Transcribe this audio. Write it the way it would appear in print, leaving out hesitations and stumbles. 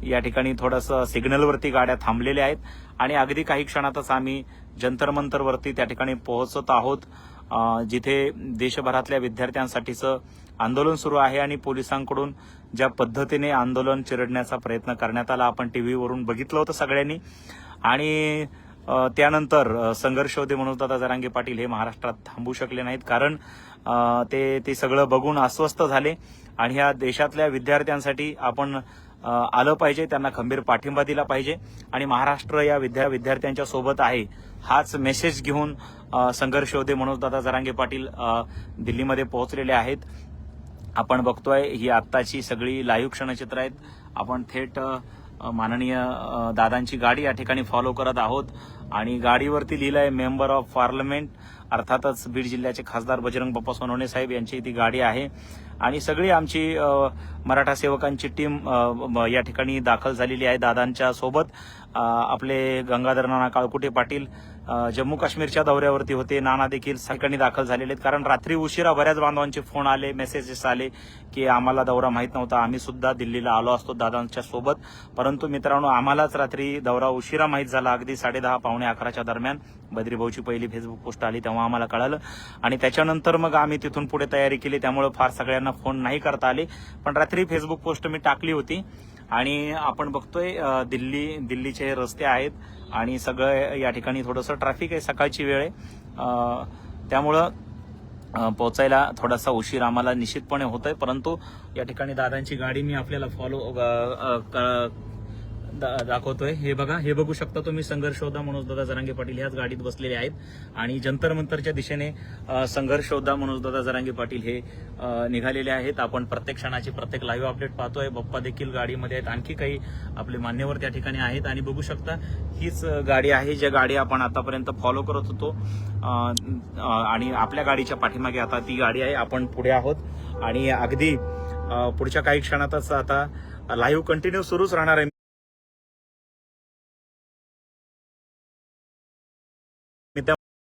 या ठिकाणी थोडंसं सिग्नलवरती गाड्या थांबलेल्या आहेत आणि अगदी काही क्षणातच आम्ही जंतर मंतरवरती त्या ठिकाणी पोहोचत आहोत, जिथे देशभरातल्या विद्यार्थ्यांसाठीचं आंदोलन सुरू आहे आणि पोलिसांकडून ज्या पद्धतीने आंदोलन चिरडण्याचा प्रयत्न करण्यात आला आपण टीव्हीवरून बघितलं होतं सगळ्यांनी। आणि त्यानंतर संघर्षयोद्धे मनोजदादा जरांगे पाटील हे महाराष्ट्रात थांबू शकले नाहीत, कारण ते सगळं बघून अस्वस्थ झाले आणि ह्या देशातल्या विद्यार्थ्यांसाठी आपण आलं पाहिजे, त्यांना खंबीर पाठिंबा दिला पाहिजे आणि महाराष्ट्र या विद्यार्थ्यांच्या सोबत आहे हाच मेसेज घेऊन संघर्षयोद्धे मनोजदादा जरांगे पाटील दिल्लीमध्ये पोहोचलेले आहेत। आपण बघतोय ही आत्ताची सगळी लाईव्ह क्षणचित्र आहेत। आपण थेट माननीय दादांची गाडी या ठिकाणी फॉलो करत आहोत आणि गाडीवरती लिहिलंय मेंबर ऑफ पार्लमेंट, अर्थातच बीड जिल्ह्याचे खासदार बजरंग बाप्पा सोनवणे साहेब यांची ती गाडी आहे आणि सगळी आमची मराठा सेवकांची टीम या ठिकाणी दाखल झालेली आहे दादांच्या सोबत। आपले गंगाधर नाना काळकुटे पाटील जम्मू काश्मीरच्या दौऱ्यावरती होते, नाना देखील ठिकाणी दाखल झालेले आहेत, कारण रात्री उशिरा बऱ्याच बांधवांचे फोन आले, मेसेजेस आले की आम्हाला दौरा माहीत नव्हता, आम्ही सुद्धा दिल्लीला आलो असतो दादांच्या सोबत, परंतु मित्रांनो आम्हालाच रात्री दौरा उशिरा माहीत झाला, अगदी 10:30 पावणे 11च्या दरम्यान बद्री भाऊची पहिली फेसबुक पोस्ट आली तेव्हा आम्हाला कळालं आणि त्याच्यानंतर मग आम्ही तिथून पुढे तयारी केली, त्यामुळे फार सगळ्यांना फोन नाही करता आले, पण रात्री फेसबुक पोस्ट मी टाकली होती। आणि आपण बघतोय दिल्लीचे हे रस्ते आहेत आणि सगळं या ठिकाणी थोडंसं ट्रॅफिक आहे, सकाळची वेळ आहे, त्यामुळं पोहोचायला थोडासा उशीर आम्हाला निश्चितपणे होतोय, परंतु या ठिकाणी दादांची गाडी मी आपल्याला फॉलो दाखवतोय। हे बघा, हे बघू शकता तुम्ही, संघर्षयोद्धा मनोजदादा जरांगे पाटील ह्याच गाडीत बसलेले आहेत आणि जंतर मंतरच्या दिशेने संघर्षयोद्धा मनोजदादा जरांगे पाटील हे निघालेले आहेत। आपण प्रत्येक क्षणाची प्रत्येक लाईव्ह अपडेट पाहतोय। बाप्पा देखील गाडीमध्ये आहेत, आणखी काही आपले मान्यवर त्या ठिकाणी आहेत आणि बघू शकता हीच गाडी आहे ज्या गाडी आपण आतापर्यंत फॉलो करत होतो आणि आपल्या गाडीच्या पाठीमागे आता ती गाडी आहे। आपण पुढे आहोत आणि अगदी पुढच्या काही क्षणातच आता लाईव्ह कंटिन्यू सुरूच राहणार आहे।